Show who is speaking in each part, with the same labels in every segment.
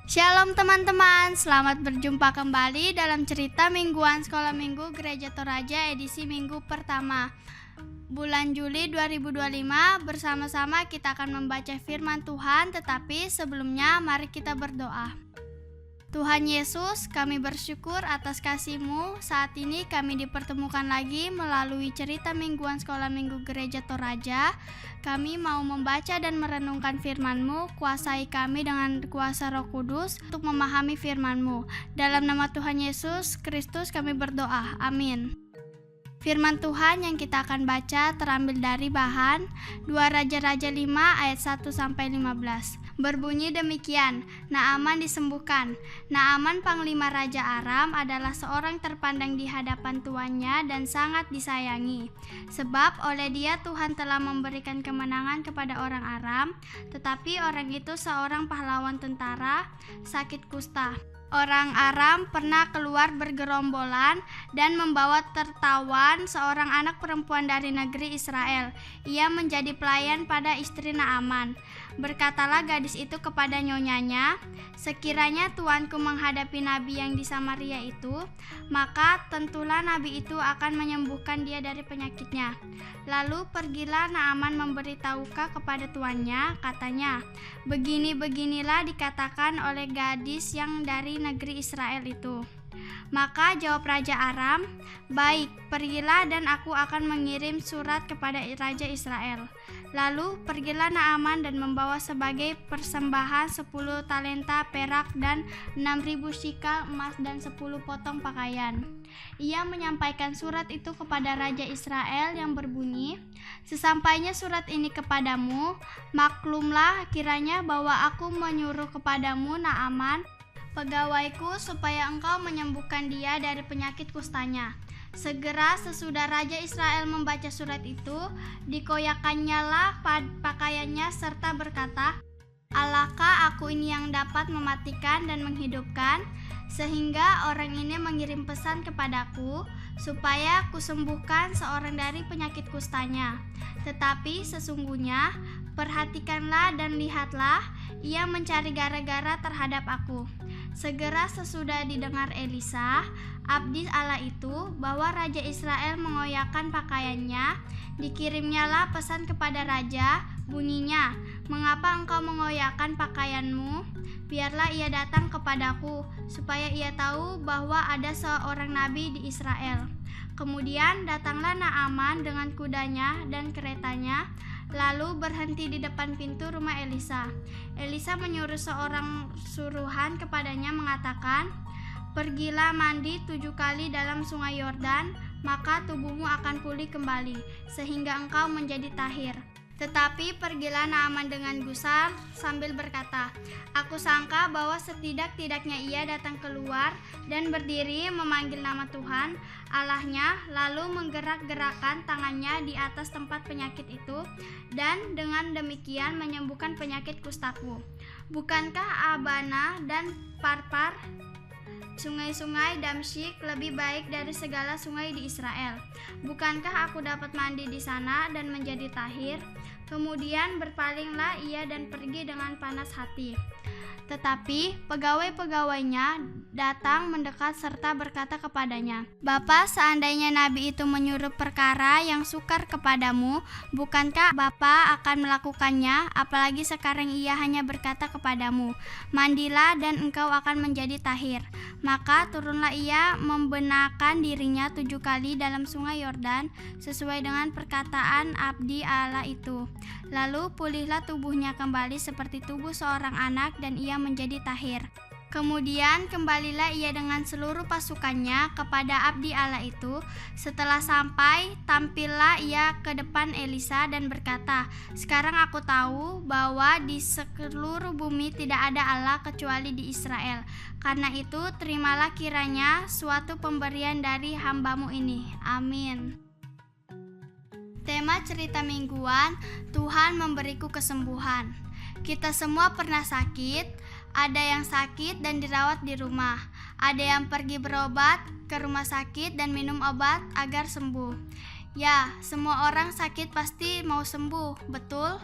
Speaker 1: Shalom teman-teman, selamat berjumpa kembali dalam cerita mingguan Sekolah Minggu Gereja Toraja edisi minggu pertama bulan Juli 2025. Bersama-sama kita akan membaca firman Tuhan, tetapi sebelumnya mari kita berdoa. Tuhan Yesus, kami bersyukur atas kasih-Mu. Saat ini kami dipertemukan lagi melalui cerita mingguan Sekolah Minggu Gereja Toraja. Kami mau membaca dan merenungkan firman-Mu. Kuasai kami dengan kuasa Roh Kudus untuk memahami firman-Mu. Dalam nama Tuhan Yesus Kristus kami berdoa. Amin. Firman Tuhan yang kita akan baca terambil dari bahan 2 Raja-Raja 5 ayat 1-15. Berbunyi demikian, Naaman disembuhkan. Naaman panglima Raja Aram adalah seorang terpandang di hadapan tuannya dan sangat disayangi. Sebab oleh dia Tuhan telah memberikan kemenangan kepada orang Aram, tetapi orang itu seorang pahlawan tentara, sakit kusta. Orang Aram pernah keluar bergerombolan dan membawa tertawan seorang anak perempuan dari negeri Israel. Ia menjadi pelayan pada istri Naaman. Berkatalah gadis itu kepada nyonyanya, sekiranya tuanku menghadapi nabi yang di Samaria itu, maka tentulah nabi itu akan menyembuhkan dia dari penyakitnya. Lalu pergilah Naaman memberitahukan kepada tuannya, katanya, begini-beginilah dikatakan oleh gadis yang dari negeri Israel itu. Maka jawab Raja Aram, baik, pergilah dan aku akan mengirim surat kepada Raja Israel. Lalu pergilah Naaman dan membawa sebagai persembahan 10 talenta perak dan 6.000 shikal emas dan 10 potong pakaian. Ia menyampaikan surat itu kepada Raja Israel yang berbunyi, sesampainya surat ini kepadamu, maklumlah kiranya bahwa aku menyuruh kepadamu Naaman, pegawaiku, supaya engkau menyembuhkan dia dari penyakit kustanya. Segera sesudah Raja Israel membaca surat itu, dikoyakkannyalah pakaiannya serta berkata, Allahkah aku ini yang dapat mematikan dan menghidupkan, sehingga orang ini mengirim pesan kepadaku, supaya kusembuhkan seorang dari penyakit kustanya. Tetapi sesungguhnya, perhatikanlah dan lihatlah, ia mencari gara-gara terhadap aku. Segera sesudah didengar Elisa, abdi Allah itu, bahwa Raja Israel mengoyakkan pakaiannya, dikirimnyalah pesan kepada Raja, bunyinya, mengapa engkau mengoyakkan pakaianmu? Biarlah ia datang kepadaku, supaya ia tahu bahwa ada seorang nabi di Israel. Kemudian datanglah Naaman dengan kudanya dan keretanya, lalu berhenti di depan pintu rumah Elisa. Elisa menyuruh seorang suruhan kepadanya mengatakan, pergilah mandi 7 kali dalam sungai Yordan, maka tubuhmu akan pulih kembali, sehingga engkau menjadi tahir. Tetapi pergilah Naaman dengan gusar sambil berkata, aku sangka bahwa setidak-tidaknya ia datang keluar dan berdiri memanggil nama Tuhan Allahnya, lalu menggerak-gerakkan tangannya di atas tempat penyakit itu, dan dengan demikian menyembuhkan penyakit kustaku. Bukankah Abana dan Parpar, sungai-sungai Damsyik, lebih baik dari segala sungai di Israel? Bukankah aku dapat mandi di sana dan menjadi tahir? Kemudian berpalinglah ia dan pergi dengan panas hati. Tetapi pegawai-pegawainya datang mendekat serta berkata kepadanya, Bapa, seandainya nabi itu menyuruh perkara yang sukar kepadamu, bukankah Bapa akan melakukannya? Apalagi sekarang ia hanya berkata kepadamu, mandilah dan engkau akan menjadi tahir. Maka turunlah ia membenarkan dirinya 7 kali dalam sungai Yordan, sesuai dengan perkataan abdi Allah itu. Lalu pulihlah tubuhnya kembali seperti tubuh seorang anak, dan ia menjadi tahir. Kemudian kembalilah ia dengan seluruh pasukannya kepada abdi Allah itu. Setelah sampai, tampillah ia ke depan Elisa dan berkata, sekarang aku tahu bahwa di seluruh bumi tidak ada Allah kecuali di Israel. Karena itu terimalah kiranya suatu pemberian dari hambamu ini. Amin. Tema cerita mingguan, Tuhan memberiku kesembuhan. Kita semua pernah sakit, ada yang sakit dan dirawat di rumah, ada yang pergi berobat ke rumah sakit dan minum obat agar sembuh. Ya, semua orang sakit pasti mau sembuh, betul?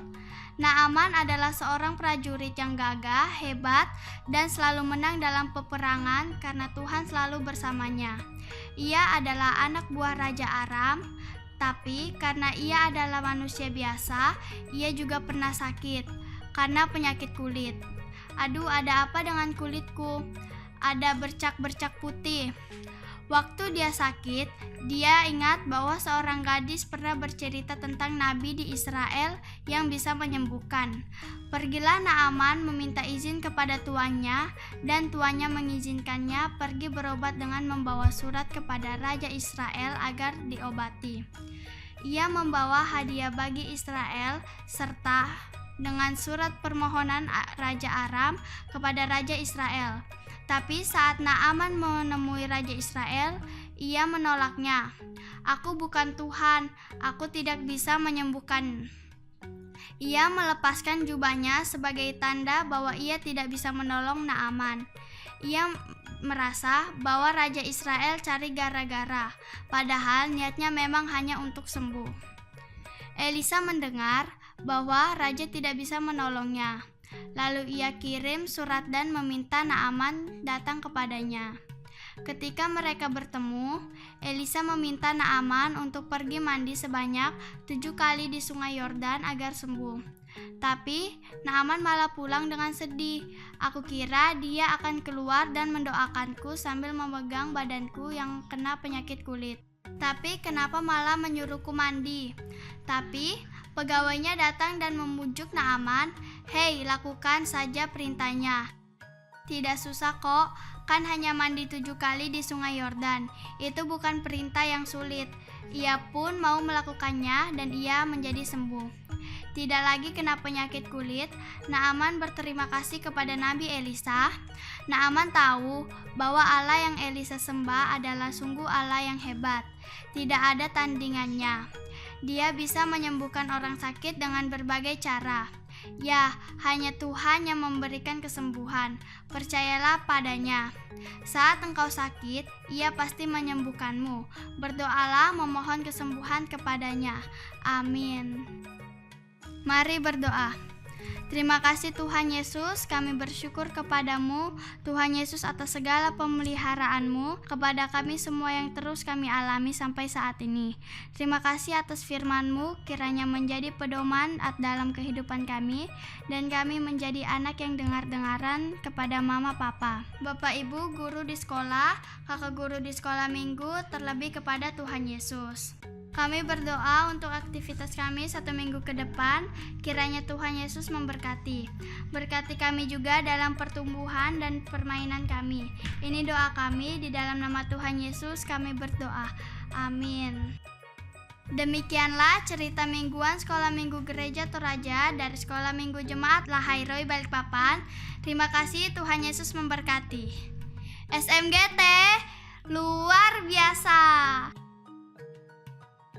Speaker 1: Naaman adalah seorang prajurit yang gagah, hebat, dan selalu menang dalam peperangan karena Tuhan selalu bersamanya. Ia adalah anak buah Raja Aram, tapi karena ia adalah manusia biasa, ia juga pernah sakit karena penyakit kulit. Aduh, ada apa dengan kulitku? Ada bercak-bercak putih. Waktu dia sakit, dia ingat bahwa seorang gadis pernah bercerita tentang nabi di Israel yang bisa menyembuhkan. Pergilah Naaman meminta izin kepada tuannya, dan tuannya mengizinkannya pergi berobat dengan membawa surat kepada Raja Israel agar diobati. Ia membawa hadiah bagi Israel serta dengan surat permohonan Raja Aram kepada Raja Israel. Tapi saat Naaman menemui Raja Israel, ia menolaknya. "Aku bukan Tuhan, aku tidak bisa menyembuhkan." Ia melepaskan jubahnya sebagai tanda bahwa ia tidak bisa menolong Naaman. Ia merasa bahwa Raja Israel cari gara-gara, padahal niatnya memang hanya untuk sembuh. Elisa mendengar bahwa raja tidak bisa menolongnya. Lalu ia kirim surat dan meminta Naaman datang kepadanya. Ketika mereka bertemu, Elisa meminta Naaman untuk pergi mandi sebanyak 7 kali di sungai Yordan agar sembuh. Tapi Naaman malah pulang dengan sedih. "Aku kira dia akan keluar dan mendoakanku sambil memegang badanku yang kena penyakit kulit. Tapi kenapa malah menyuruhku mandi?" Tapi pegawainya datang dan membujuk Naaman, "Hei, lakukan saja perintahnya. Tidak susah kok, kan hanya mandi 7 kali di sungai Yordan. Itu bukan perintah yang sulit." Ia pun mau melakukannya dan ia menjadi sembuh. Tidak lagi kena penyakit kulit. Naaman berterima kasih kepada Nabi Elisa. Naaman tahu bahwa Allah yang Elisa sembah adalah sungguh Allah yang hebat. Tidak ada tandingannya. Dia bisa menyembuhkan orang sakit dengan berbagai cara. Ya, hanya Tuhan yang memberikan kesembuhan. Percayalah padanya. Saat engkau sakit, Ia pasti menyembuhkanmu. Berdoalah memohon kesembuhan kepadanya. Amin. Mari berdoa. Terima kasih Tuhan Yesus, kami bersyukur kepadamu, Tuhan Yesus, atas segala pemeliharaanmu kepada kami semua yang terus kami alami sampai saat ini. Terima kasih atas firman-Mu, kiranya menjadi pedoman dalam kehidupan kami, dan kami menjadi anak yang dengar-dengaran kepada mama papa, bapak ibu, guru di sekolah, kakak guru di sekolah minggu, terlebih kepada Tuhan Yesus. Kami berdoa untuk aktivitas kami 1 minggu ke depan, kiranya Tuhan Yesus memberkati. Berkati kami juga dalam pertumbuhan dan permainan kami. Ini doa kami, di dalam nama Tuhan Yesus kami berdoa. Amin. Demikianlah cerita mingguan Sekolah Minggu Gereja Toraja dari Sekolah Minggu Jemaat Lahairoi Balikpapan. Terima kasih, Tuhan Yesus memberkati. SMGT luar biasa.